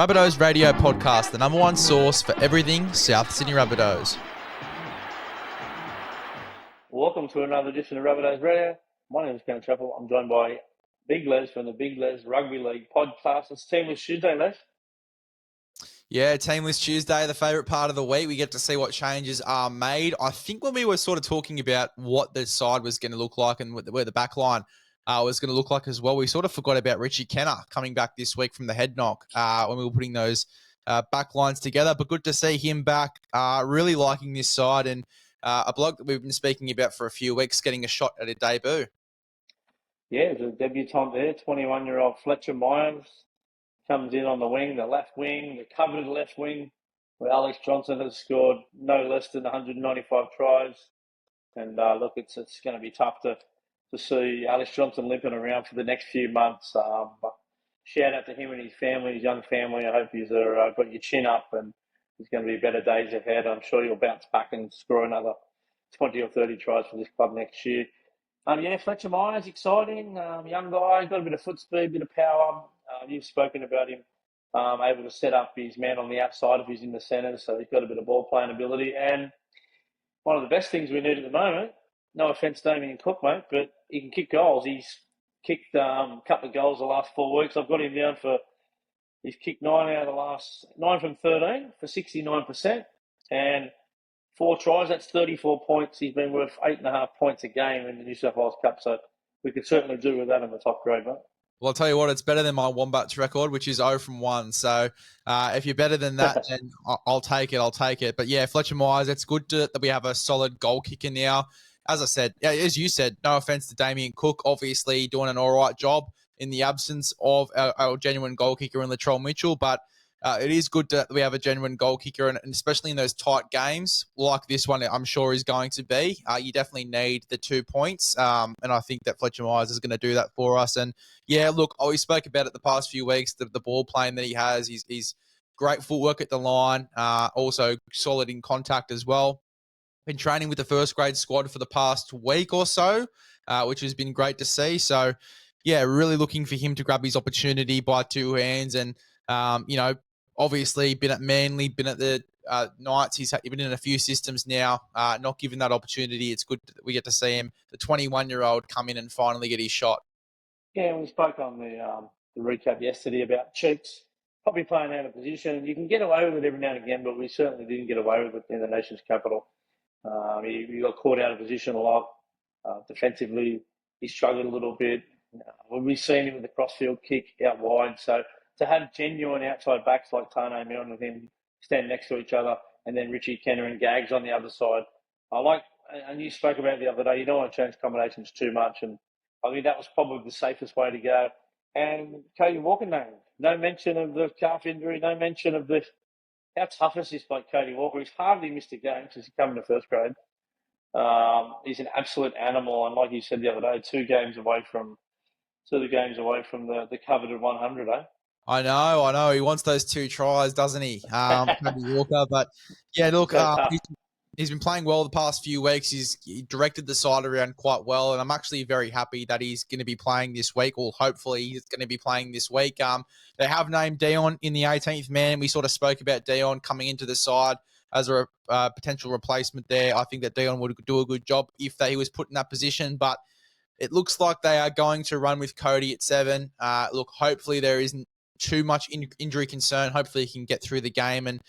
Rabbitohs Radio Podcast, the number one source for everything South Sydney Rabbitohs. Welcome to another edition of Rabbitohs Radio. My name is Ken Chappell. I'm joined by Big Les from the Big Les Rugby League podcast. It's Teamless Tuesday, Les. Yeah, Teamless Tuesday, the favourite part of the week. We get to see what changes are made. I think when we were sort of talking about what the side was going to look like and where the back line was going to look like as well, we sort of forgot about Richie Kennar coming back this week from the head knock when we were putting those back lines together. But good to see him back, really liking this side, and a bloke that we've been speaking about for a few weeks getting a shot at a debut. Yeah, there's a debutant there, 21-year-old Fletcher Myers comes in on the wing, the left wing, the coveted left wing, where Alex Johnston has scored no less than 195 tries. And look, it's going to be tough to see Alex Johnston limping around for the next few months. But shout out to him and his family, his young family. I hope he's got your chin up and there's going to be better days ahead. I'm sure you'll bounce back and score another 20 or 30 tries for this club next year. Fletcher Myers, exciting. Young guy, got a bit of foot speed, a bit of power. You've spoken about him, able to set up his man on the outside if he's in the centre, so he's got a bit of ball playing ability. And one of the best things we need at the moment, no offence Damien Cook, mate, but he can kick goals. He's kicked a couple of goals the last 4 weeks. I've got him down for, he's kicked 9 from 13 for 69%. And 4 tries, that's 34 points. He's been worth 8.5 points a game in the New South Wales Cup, so we could certainly do with that in the top grade, mate. Well, I'll tell you what, it's better than my Wombats record, which is 0 from 1. So if you're better than that, then I'll take it. But yeah, Fletcher Myers, it's good that we have a solid goal kicker now. As I said, as you said, no offence to Damien Cook, obviously doing an all right job in the absence of our genuine goal kicker in Latrell Mitchell, but it is good that we have a genuine goal kicker, and especially in those tight games like this one, I'm sure is going to be. You definitely need the 2 points, and I think that Fletcher Myers is going to do that for us. And yeah, look, we spoke about it the past few weeks, the ball playing that he has. He's great footwork at the line, also solid in contact as well. Been training with the first grade squad for the past week or so, which has been great to see. So yeah, really looking for him to grab his opportunity by 2 hands. And obviously been at Manly, been at the Knights. He's been in a few systems now, not given that opportunity. It's good that we get to see him, the 21-year-old, come in and finally get his shot. Yeah, we spoke on the recap yesterday about Cheeks probably playing out of position. You can get away with it every now and again, but we certainly didn't get away with it in the nation's capital. He got caught out of position a lot. Defensively, he struggled a little bit. We've seen him with the crossfield kick out wide, so to have genuine outside backs like Tane Milne and him stand next to each other, and then Richie Kennar and Gags on the other side. And you spoke about it the other day, you don't want to change combinations too much, and I think that was probably the safest way to go. And Cody Walker named. No mention of the calf injury, no mention of how tough is this by Cody Walker. He's hardly missed a game since he came into first grade. He's an absolute animal, and like you said the other day, 2 games away from the coveted 100, eh? I know. He wants those 2 tries, doesn't he? Cody Walker. But yeah, look, he's been playing well the past few weeks. He directed the side around quite well, and I'm actually very happy that he's going to be playing this week, or hopefully he's going to be playing this week. They have named Dion in the 18th man. We sort of spoke about Dion coming into the side as a potential replacement there. I think that Dion would do a good job if he was put in that position, but it looks like they are going to run with Cody at 7. Look, hopefully there isn't too much injury concern. Hopefully he can get through the game, and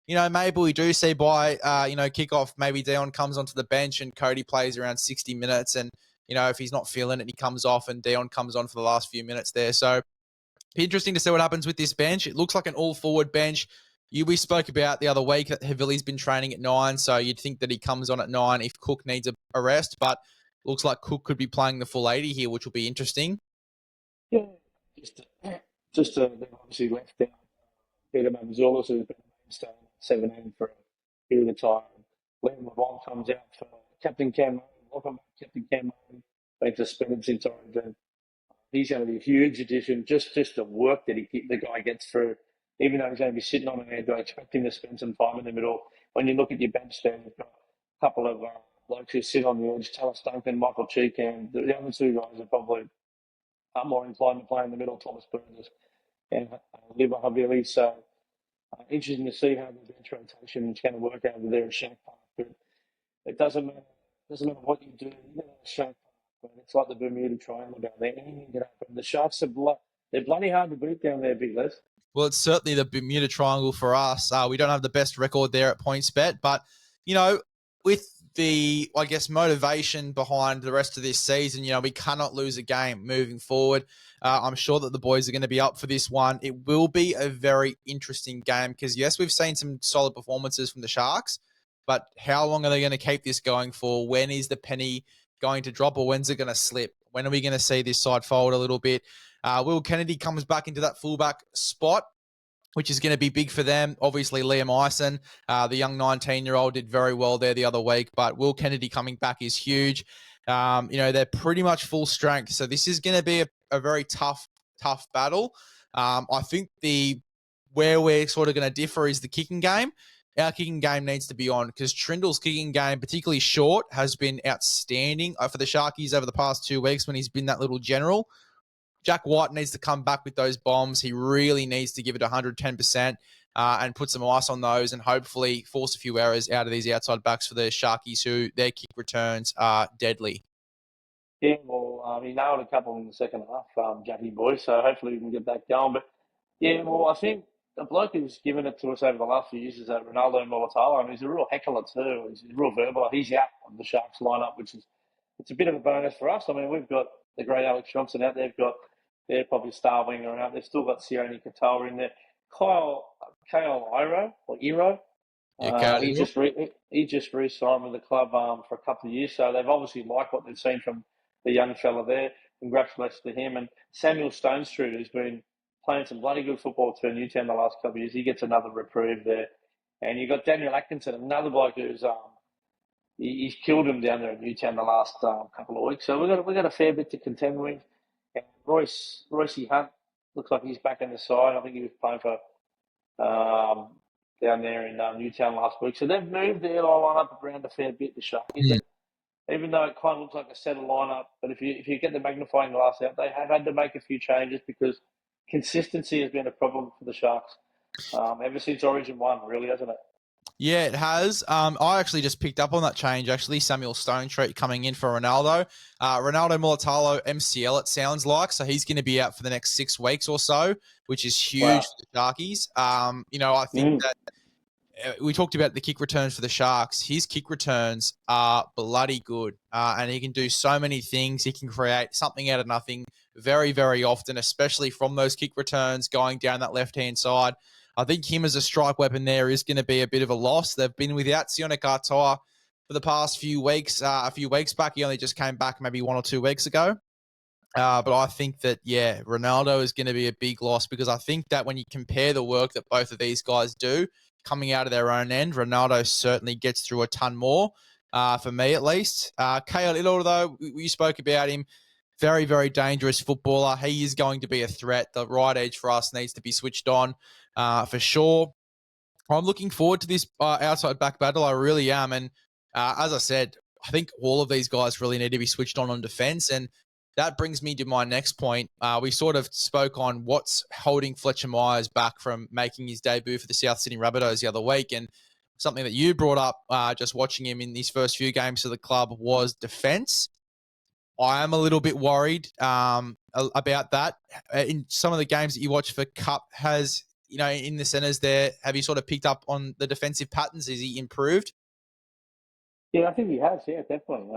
maybe we do see by kickoff, maybe Dion comes onto the bench and Cody plays around 60 minutes, and if he's not feeling it, he comes off and Dion comes on for the last few minutes there. So be interesting to see what happens with this bench. It looks like an all-forward bench. We spoke about the other week that Havili's been training at 9, so you'd think that he comes on at 9 if Cook needs a rest, but looks like Cook could be playing the full 80 here, which will be interesting. Yeah, just they've obviously left out Peter Mamouzelos, who's been a mainstay 17 for a period of time. Liam LeBlanc comes out for Captain Kam. Welcome back, Captain Kam. Been suspended since Origin. He's going to be a huge addition. Just the work that the guy gets through, even though he's going to be sitting on an edge, I expect him to spend some time in the middle. When you look at your bench there, you've got a couple of blokes who sit on the edge, Tallis Duncan, Michael Chee Kam. The other 2 guys are probably more inclined to play in the middle, Thomas Burgess and Liver Havili. So Interesting to see how the bench rotation is going to work over there at Shark Park. But it doesn't matter what you do. You know, Shark Park, man, it's like the Bermuda Triangle down there. Anything can happen. The Sharks are they're bloody hard to beat down there, Big Les. Well, it's certainly the Bermuda Triangle for us. We don't have the best record there at PointsBet, but, you know, with the, I guess, motivation behind the rest of this season, you know, we cannot lose a game moving forward. I'm sure that the boys are going to be up for this one. It will be a very interesting game because, yes, we've seen some solid performances from the Sharks, but how long are they going to keep this going for? When is the penny going to drop, or when's it going to slip? When are we going to see this side fold a little bit? Will Kennedy comes back into that fullback spot, which is going to be big for them. Obviously, Liam Eisen, the young 19-year-old, did very well there the other week, but Will Kennedy coming back is huge. You know, they're pretty much full strength. So this is going to be a very tough battle. I think where we're sort of going to differ is the kicking game. Our kicking game needs to be on because Trindle's kicking game, particularly short, has been outstanding for the Sharkies over the past 2 weeks when he's been that little general. Jack White needs to come back with those bombs. He really needs to give it 110% and put some ice on those and hopefully force a few errors out of these outside backs for the Sharkies who their kick returns are deadly. Yeah, well, he nailed a couple in the second half, Jackie boy, so hopefully we can get that going. But, yeah, well, I think the bloke who's given it to us over the last few years is Ronaldo Mulatalo. I mean, he's a real heckler too. He's a real verbal. He's out of the Sharks lineup, which is it's a bit of a bonus for us. I mean, we've got the great Alex Johnston out there. They've got their probably star winger out. They've still got Sione Katoa in there. Kyle Iro or Iro. He just re-signed with the club for a couple of years, so they've obviously liked what they've seen from the young fella there. Congratulations to him and Samuel Stonestreet, who's been playing some bloody good football for Newtown the last couple of years. He gets another reprieve there, and you've got Daniel Atkinson, another bloke who's he's killed him down there at Newtown the last couple of weeks. So we've got a fair bit to contend with. And Royce Hunt looks like he's back in the side. I think he was playing for down there in Newtown last week. So they've moved their lineup around a fair bit, the Sharkies. Mm. Even though it kind of looks like a settled lineup, but if you get the magnifying glass out, they have had to make a few changes because consistency has been a problem for the Sharks ever since Origin 1, really, hasn't it? Yeah, it has. I actually just picked up on that change, actually. Samuel Stonestreet coming in for Ronaldo. Ronaldo Mulatalo, MCL, it sounds like. So he's going to be out for the next 6 weeks or so, which is huge for the Sharkies. You know, I think that we talked about the kick returns for the Sharks. His kick returns are bloody good, and he can do so many things. He can create something out of nothing very, very often, especially from those kick returns going down that left-hand side. I think him as a strike weapon there is going to be a bit of a loss. They've been without Sione Katoa for the past few weeks. A few weeks back, he only just came back maybe 1 or 2 weeks ago. But I think that, yeah, Ronaldo is going to be a big loss because I think that when you compare the work that both of these guys do coming out of their own end, Ronaldo certainly gets through a ton more, for me at least. Kale Ilo, though, we spoke about him. Very, very dangerous footballer. He is going to be a threat. The right edge for us needs to be switched on for sure. I'm looking forward to this outside back battle. I really am. And as I said, I think all of these guys really need to be switched on defense. And that brings me to my next point. We sort of spoke on what's holding Fletcher Myers back from making his debut for the South Sydney Rabbitohs the other week. And something that you brought up just watching him in these first few games for the club was defense. I am a little bit worried about that. In some of the games that you watch for Cup, in the centres there, have you sort of picked up on the defensive patterns? Is he improved? Yeah, I think he has. Yeah, definitely.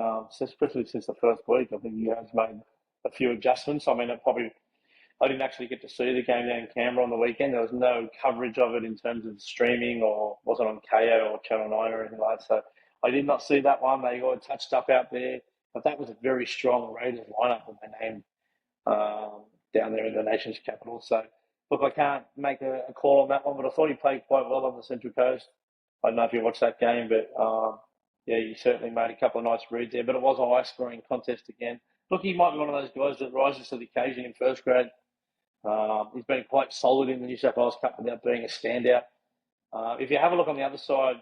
Especially since the first week, I think he has made a few adjustments. I mean, I didn't actually get to see the game down in Canberra on the weekend. There was no coverage of it in terms of streaming or wasn't on KO or Channel 9 or anything like that. So I did not see that one. They got touched up out there. But that was a very strong Raiders lineup that they named down there in the nation's capital. So, look, I can't make a call on that one, but I thought he played quite well on the Central Coast. I don't know if you watched that game, but yeah, he certainly made a couple of nice reads there. But it was a high-scoring contest again. Look, he might be one of those guys that rises to the occasion in first grade. He's been quite solid in the New South Wales Cup without being a standout. If you have a look on the other side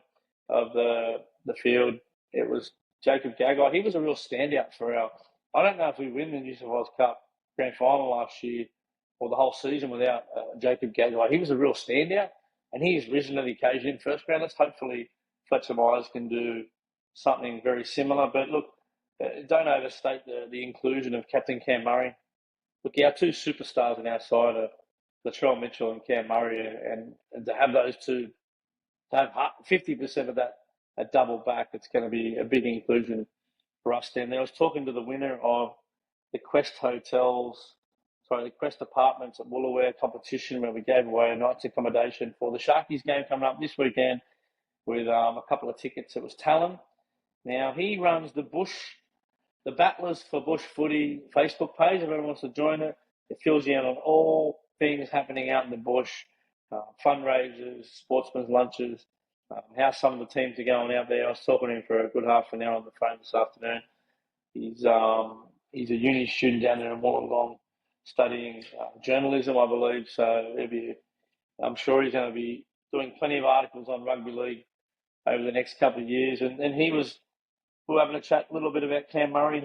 of the field, it was Jacob Gagai. He was a real standout for I don't know if we win the New South Wales Cup grand final last year or the whole season without Jacob Gagai. He was a real standout, and he's risen to the occasion in first grade. Let's hopefully Fletcher Myers can do something very similar. But look, don't overstate the inclusion of Captain Cam Murray. Look, our two superstars on our side are Latrell Mitchell and Cam Murray, and to have those two, to have 50% of that at double back, it's going to be a big inclusion for us down there. I was talking to the winner of the Quest Apartments at Woolaware competition where we gave away a night's accommodation for the Sharkies game coming up this weekend with a couple of tickets. It was Talon. Now, he runs the Battlers for Bush Footy Facebook page. If everyone wants to join it, it fills you in on all things happening out in the bush, fundraisers, sportsmen's lunches, how some of the teams are going out there. I was talking to him for a good half an hour on the phone this afternoon. He's a uni student down there in Wollongong studying journalism, I believe. So I'm sure he's going to be doing plenty of articles on rugby league over the next couple of years. And we were having a chat a little bit about Cam Murray,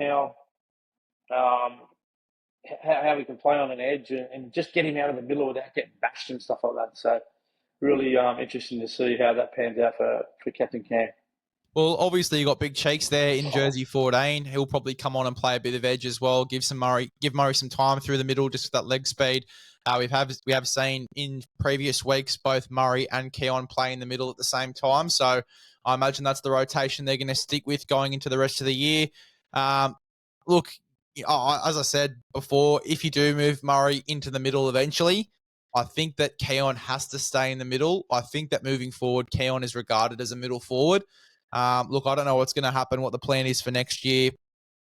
how we can play on an edge and just get him out of the middle without getting bashed and stuff like that. So really interesting to see how that pans out for Captain Cam. Well, obviously you got Big Cheeks there in jersey 14. He'll probably come on and play a bit of edge as well. Give Murray some time through the middle, just with that leg speed. We have seen in previous weeks both Murray and Keon play in the middle at the same time. So I imagine that's the rotation they're going to stick with going into the rest of the year. Look, as I said before, if you do move Murray into the middle eventually, I think that Keon has to stay in the middle. I think that moving forward, Keon is regarded as a middle forward. Look, I don't know what's going to happen, what the plan is for next year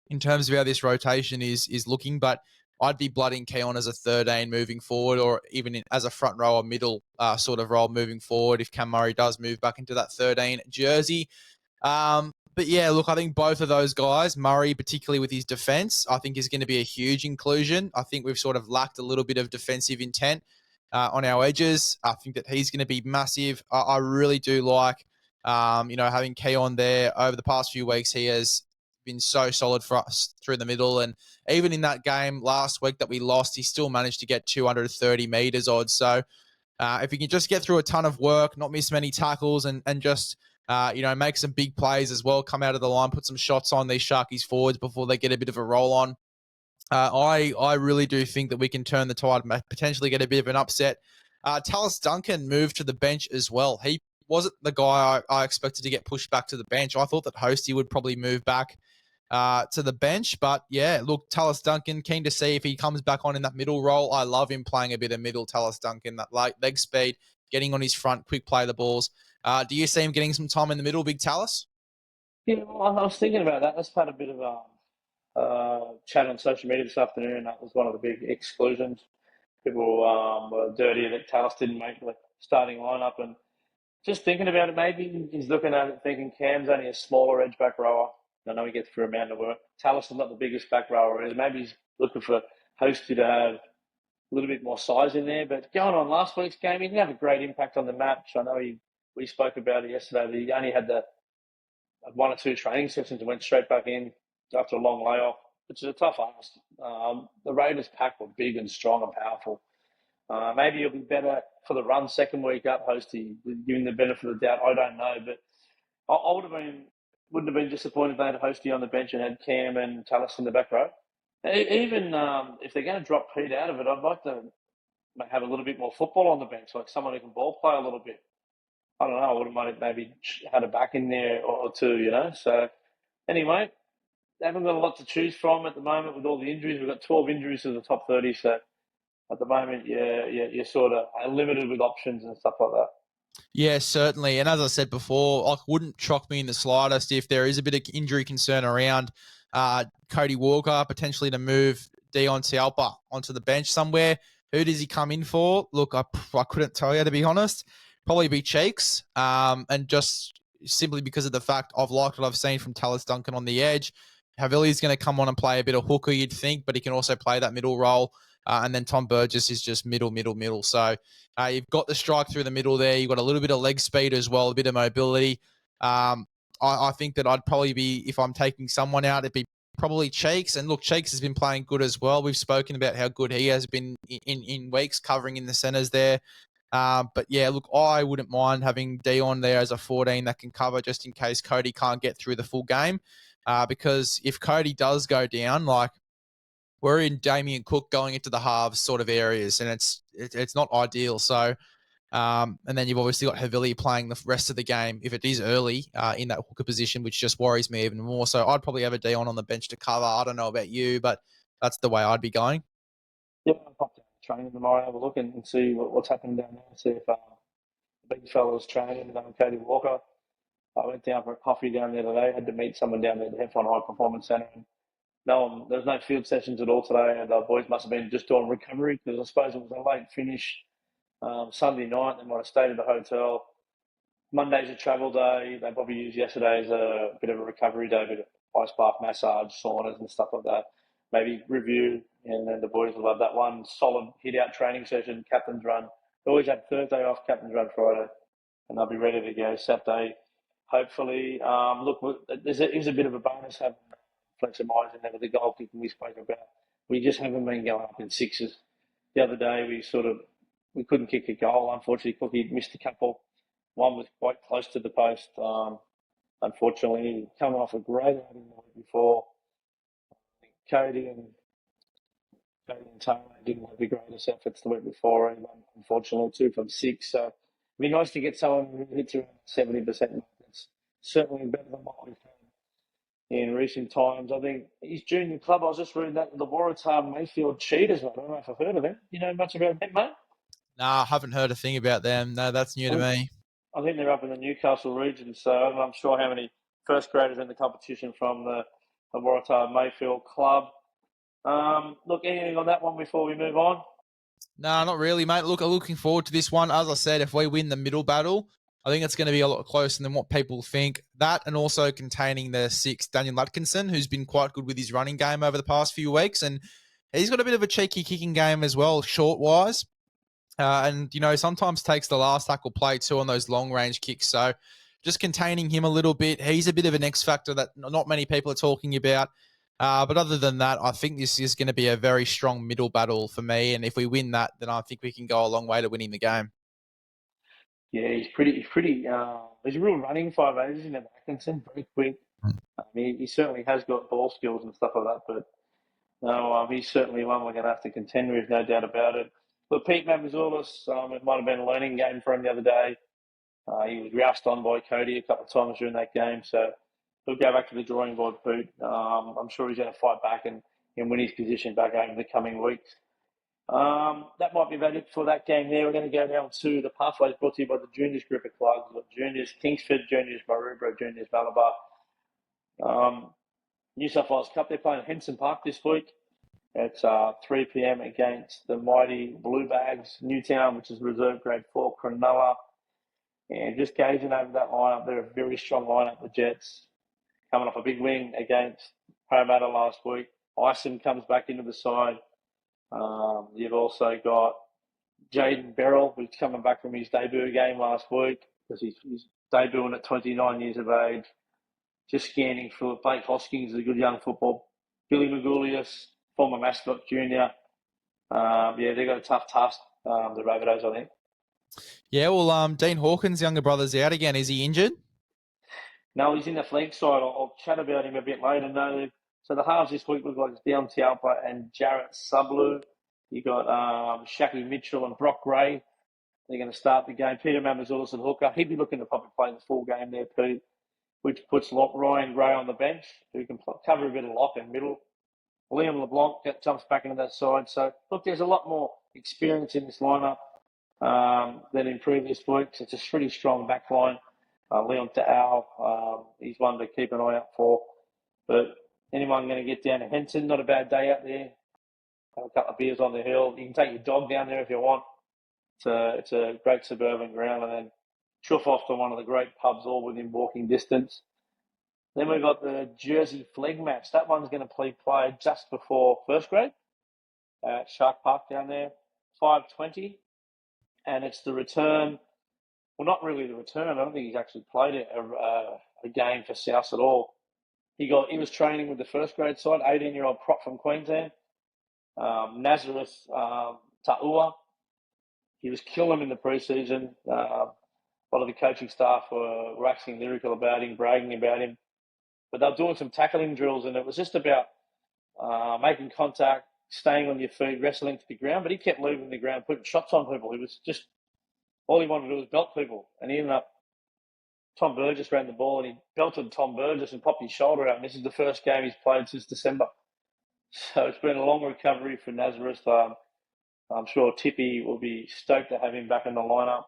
in terms of how this rotation is looking, but I'd be blooding Keon as a 13 moving forward, or even as a front row or middle sort of role moving forward if Cam Murray does move back into that 13 jersey. But yeah, look, I think both of those guys, Murray particularly with his defence, I think is going to be a huge inclusion. I think we've sort of lacked a little bit of defensive intent on our edges. I think that he's going to be massive. I really do like having Keon there over the past few weeks. He has been so solid for us through the middle. And even in that game last week that we lost, he still managed to get 230 metres odd. So if he can just get through a ton of work, not miss many tackles and just, make some big plays as well, come out of the line, put some shots on these Sharkies forwards before they get a bit of a roll on. I really do think that we can turn the tide and potentially get a bit of an upset. Tallis Duncan moved to the bench as well. He wasn't the guy I expected to get pushed back to the bench. I thought that Hosty would probably move back to the bench. But yeah, look, Tallis Duncan, keen to see if he comes back on in that middle role. I love him playing a bit of middle, Tallis Duncan, that leg speed, getting on his front, quick play the balls. Do you see him getting some time in the middle, Big Tallis? Yeah, well, I was thinking about that. That's had a bit of chat on social media this afternoon. That was one of the big exclusions. People were dirty that Tallis didn't make the starting lineup, and just thinking about it, maybe he's looking at it thinking Cam's only a smaller edge back rower. I know he gets through a amount of work. Tallis is not the biggest back rower. Maybe he's looking for Hosty to have a little bit more size in there. But going on last week's game, he didn't have a great impact on the match. I know we spoke about it yesterday, but he only had the one or two training sessions and went straight back in after a long layoff, which is a tough ask. The Raiders pack were big and strong and powerful. Maybe he'll be better for the run second week up, Hosty, giving the benefit of the doubt. I don't know, but I wouldn't have been disappointed if they had Hosty on the bench and had Cam and Tallis in the back row. Even if they're going to drop Pete out of it, I'd like to have a little bit more football on the bench, like someone who can ball play a little bit. I don't know. I wouldn't mind maybe had a back in there or two, So anyway, they haven't got a lot to choose from at the moment with all the injuries. We've got 12 injuries to the top 30, so at the moment, you're sort of limited with options and stuff like that. Yeah, certainly. And as I said before, it wouldn't shock me in the slightest if there is a bit of injury concern around Cody Walker, potentially to move Dion Tialpa onto the bench somewhere. Who does he come in for? Look, I couldn't tell you, to be honest. Probably be Cheeks. And just simply because of the fact I've liked what I've seen from Tallis Duncan on the edge. Havili's going to come on and play a bit of hooker, you'd think, but he can also play that middle role. And then Tom Burgess is just middle. So you've got the strike through the middle there. You've got a little bit of leg speed as well, a bit of mobility. I think that I'd probably be, if I'm taking someone out, it'd be probably Cheeks. And look, Cheeks has been playing good as well. We've spoken about how good he has been in weeks, covering in the centres there. But yeah, look, I wouldn't mind having Dion there as a 14 that can cover just in case Cody can't get through the full game. Because if Cody does go down, like we're in Damien Cook going into the halves sort of areas, and it's not ideal. So, and then you've obviously got Havili playing the rest of the game if it is early in that hooker position, which just worries me even more. So I'd probably have a Dion on the bench to cover. I don't know about you, but that's the way I'd be going. Yeah, I'll pop down to training tomorrow, have a look and see what's happening down there. See if the big fella's training, Cody Walker. I went down for a coffee down there today. Had to meet someone down there at the Heffron High Performance Centre. No, there's no field sessions at all today, and the boys must have been just doing recovery because I suppose it was a late finish Sunday night. They might have stayed at the hotel. Monday's a travel day. They probably used yesterday as a bit of a recovery day, bit of ice bath, massage, saunas and stuff like that. Maybe review, and then the boys will have that one solid hit-out training session, captain's run. They always have Thursday off, captain's run Friday, and they'll be ready to go Saturday. Hopefully, look, there's a bit of a bonus having Fletcher Myers in there with the goal kicking we spoke about. We just haven't been going up in sixes. The other day we couldn't kick a goal. Unfortunately, Cookie missed a couple. One was quite close to the post. Unfortunately, coming off a great outing the week before. Cody and Taylor didn't have the greatest efforts the week before, and unfortunately 2 from 6. So it'd be nice to get someone who hits around 70%. It's certainly better than what we've had in recent times. I think his junior club, I was just reading that, the Waratah Mayfield Cheetahs. I don't know if I've heard of them. You know much about them, mate? Nah, I haven't heard a thing about them. No, that's new to me. I think they're up in the Newcastle region, so I'm not sure how many first graders in the competition from the Waratah Mayfield club. Look, anything on that one before we move on? No, not really, mate. Look, I'm looking forward to this one. As I said, if we win the middle battle, I think it's going to be a lot closer than what people think. That and also containing the 6, Daniel Atkinson, who's been quite good with his running game over the past few weeks. And he's got a bit of a cheeky kicking game as well, short-wise. And, sometimes takes the last tackle play too on those long-range kicks. So just containing him a little bit. He's a bit of an X factor that not many people are talking about. But other than that, I think this is going to be a very strong middle battle for me. And if we win that, then I think we can go a long way to winning the game. Yeah, he's a real running 5'8", isn't he, Atkinson? Very quick. I mean, he certainly has got ball skills and stuff like that, but no, he's certainly one we're going to have to contend with, no doubt about it. But Pete Mamouzelos, it might have been a learning game for him the other day. He was roused on by Cody a couple of times during that game, so he'll go back to the drawing board, Pete. I'm sure he's going to fight back and win his position back over the coming weeks. That might be about it for that game there. We're going to go down to the pathways brought to you by the Juniors group of clubs. We've got Juniors Kingsford, Juniors Maroubra, Juniors Malabar. New South Wales Cup, they're playing Henson Park this week. It's 3 p.m. against the mighty Blue Bags, Newtown, which is reserve grade 4, Cronulla. And just gauging over that lineup, they're a very strong lineup, the Jets. Coming off a big win against Parramatta last week. Ison comes back into the side. You've also got Jaden Beryl, who's coming back from his debut game last week because he's debuting at 29 years of age. Just scanning for Blake Hoskins, a good young football. Billy Magoulias, former mascot junior. They've got a tough task, the Rabbitohs, I think. Yeah, well, Dean Hawkins' younger brother's out again. Is he injured? No, he's in the flank side. I'll chat about him a bit later. No, so the halves this week look like it's Dion Tialpa and Jarrett Sublu. You got Shaki Mitchell and Brock Gray. They're going to start the game. Peter Mamouzelos and hooker. He'd be looking to probably play the full game there, Pete, which puts Ryan Gray on the bench, who can cover a bit of lock and middle. Liam LeBlanc jumps back into that side. So, look, there's a lot more experience in this lineup than in previous weeks. It's a pretty strong back line. Leon Ta'au, he's one to keep an eye out for. But anyone going to get down to Henson, not a bad day out there. Have a couple of beers on the hill. You can take your dog down there if you want. It's a great suburban ground, and then chuff off to one of the great pubs all within walking distance. Then we've got the Jersey Flag match. That one's going to be played just before first grade at Shark Park down there, 5:20. And it's the return. Well, not really the return. I don't think he's actually played a game for South at all. He was training with the first grade side, 18-year-old prop from Queensland, Nazareth Ta'ua. he was killing them in the preseason. A lot of the coaching staff were waxing lyrical about him, bragging about him. But they were doing some tackling drills, and it was just about making contact, staying on your feet, wrestling to the ground. But he kept leaving the ground, putting shots on people. He was just, all he wanted to do was belt people. And he ended up, Tom Burgess ran the ball, and he belted Tom Burgess and popped his shoulder out. And this is the first game he's played since December. So it's been a long recovery for Nazareth. I'm sure Tippy will be stoked to have him back in the lineup.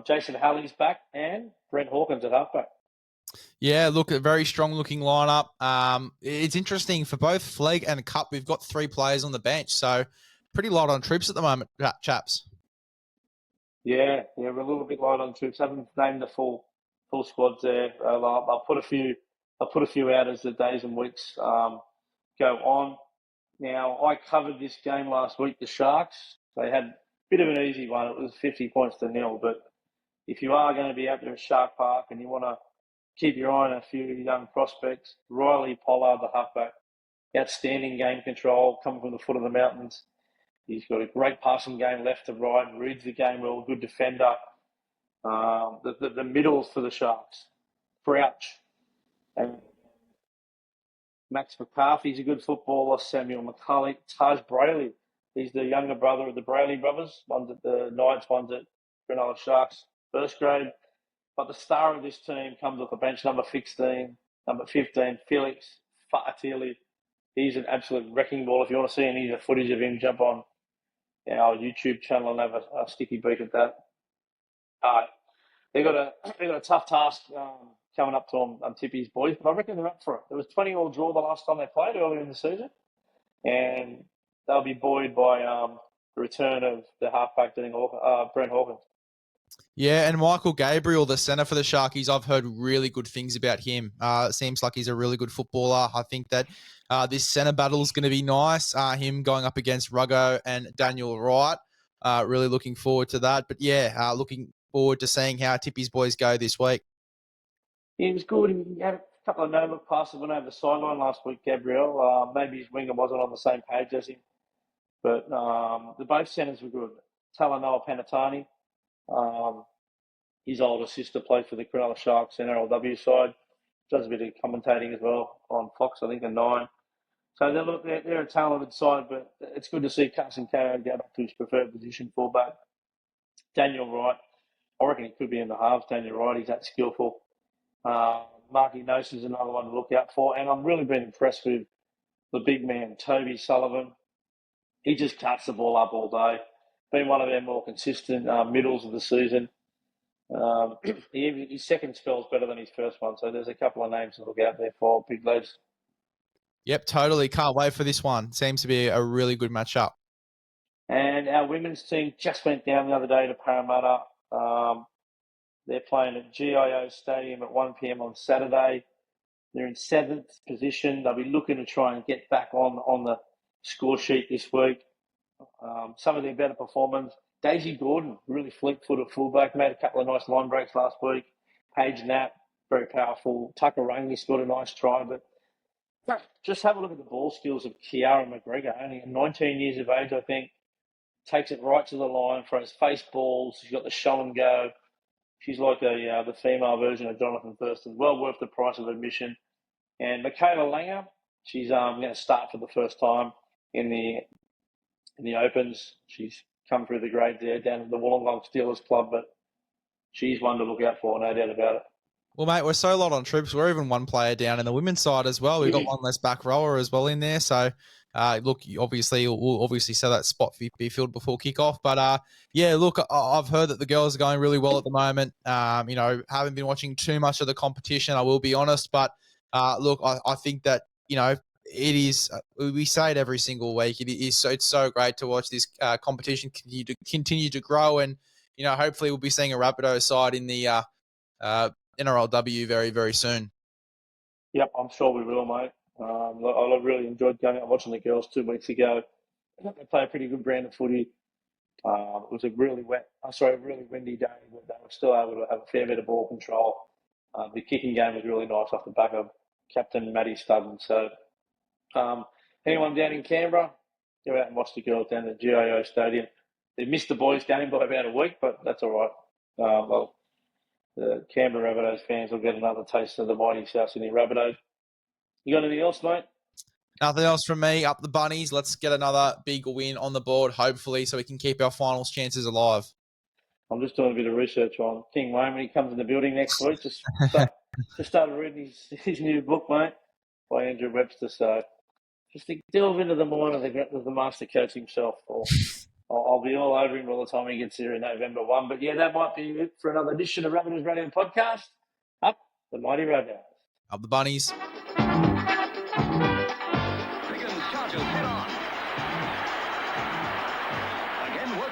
Jason Halley's back, and Brent Hawkins at halfback. Yeah, look, a very strong-looking lineup. It's interesting for both Flegg and Cup. We've got 3 players on the bench, so pretty light on troops at the moment, chaps. Yeah, we're a little bit light on troops. Haven't named the full squads there. I'll put a few out as the days and weeks go on. Now, I covered this game last week. The Sharks, they had a bit of an easy one. It was 50 points to 0. But if you are going to be out there at Shark Park and you want to keep your eye on a few young prospects, Riley Pollard, the halfback, outstanding game control, coming from the foot of the mountains. He's got a great passing game left to right, reads the game well, good defender. The middles for the Sharks, Crouch and Max McCarthy's a good footballer. Samuel McCulley, Taj Brayley. He's the younger brother of the Brayley brothers. One's at the Knights, one's at Cronulla Sharks, first grade. But the star of this team comes off the bench, number 15, Felix Fa'atili. He's an absolute wrecking ball. If you want to see any of the footage of him, jump on our YouTube channel and have a sticky beat at that. They got a tough task coming up to them, Tippy's boys, but I reckon they're up for it. There was 20-all draw the last time they played earlier in the season, and they'll be buoyed by the return of the halfback, Brent Hawkins. Yeah, and Michael Gabriel, the centre for the Sharkies, I've heard really good things about him. It seems like he's a really good footballer. I think that this centre battle is going to be nice. Him going up against Ruggo and Daniel Wright. Really looking forward to that. But yeah, looking forward to seeing how Tippy's boys go this week. He was good. He had a couple of no-look passes went over the sideline last week, Gabriel. Maybe his winger wasn't on the same page as him. But the both centres were good. Talanoa Panatani, his older sister played for the Cronulla Sharks NRLW side. Does a bit of commentating as well on Fox, I think, at 9. So they're a talented side, but it's good to see Carson Carroll go back to his preferred position, fullback. Daniel Wright, I reckon he could be in the halves. Daniel Wright, he's that skillful. Marky Nose is another one to look out for. And I've really been impressed with the big man, Toby Sullivan. He just cuts the ball up all day. Been one of their more consistent middles of the season. His second spell's better than his first one. So there's a couple of names to look out there for, big lads. Yep, totally. Can't wait for this one. Seems to be a really good matchup. And our women's team just went down the other day to Parramatta. They're playing at GIO Stadium at 1 p.m. on Saturday. They're in 7th position. They'll be looking to try and get back on the score sheet this week. Some of their better performers. Daisy Gordon, really fleet-footed fullback, made a couple of nice line breaks last week. Paige Knapp, very powerful. Tucker Rangley scored a nice try, but just have a look at the ball skills of Kiara McGregor, only 19 years of age, I think. Takes it right to the line, throws face balls. She's got the show and go. She's like the female version of Jonathan Thurston. Well worth the price of admission. And Michaela Langer, she's going to start for the first time in the Opens. She's come through the grades there down at the Wollongong Steelers Club, but she's one to look out for, no doubt about it. Well, mate, we're so light on troops. We're even one player down in the women's side as well. We've got one less back rower as well in there. So, look, obviously, we'll obviously sell that spot be filled before kickoff. But, yeah, look, I've heard that the girls are going really well at the moment. Haven't been watching too much of the competition, I will be honest. But, look, I think that, it is, we say it every single week. It's so great to watch this competition continue to grow. And, hopefully we'll be seeing a Rapido side in the NRLW very, very soon. Yep, I'm sure we will, mate. I really enjoyed going out and watching the girls 2 weeks ago. They play a pretty good brand of footy. It was a really windy day, but they were still able to have a fair bit of ball control. The kicking game was really nice off the back of Captain Matty Studden. So anyone down in Canberra, go out and watch the girls down at GIO Stadium. They missed the boys' game by about a week, but that's all right. Well, the Canberra Rabbitohs fans will get another taste of the mighty South Sydney Rabbitohs. You got anything else, mate? Nothing else from me. Up the Bunnies. Let's get another big win on the board, hopefully, so we can keep our finals chances alive. I'm just doing a bit of research on King Wayne when he comes in the building next week. Just started reading his new book, mate, by Andrew Webster. So just to delve into the mind of the master coach himself. I'll be all over him by the time he gets here in November 1. But yeah, that might be it for another edition of Rabbitohs Radio Podcast. Up the mighty Rabbitohs. Up the Bunnies.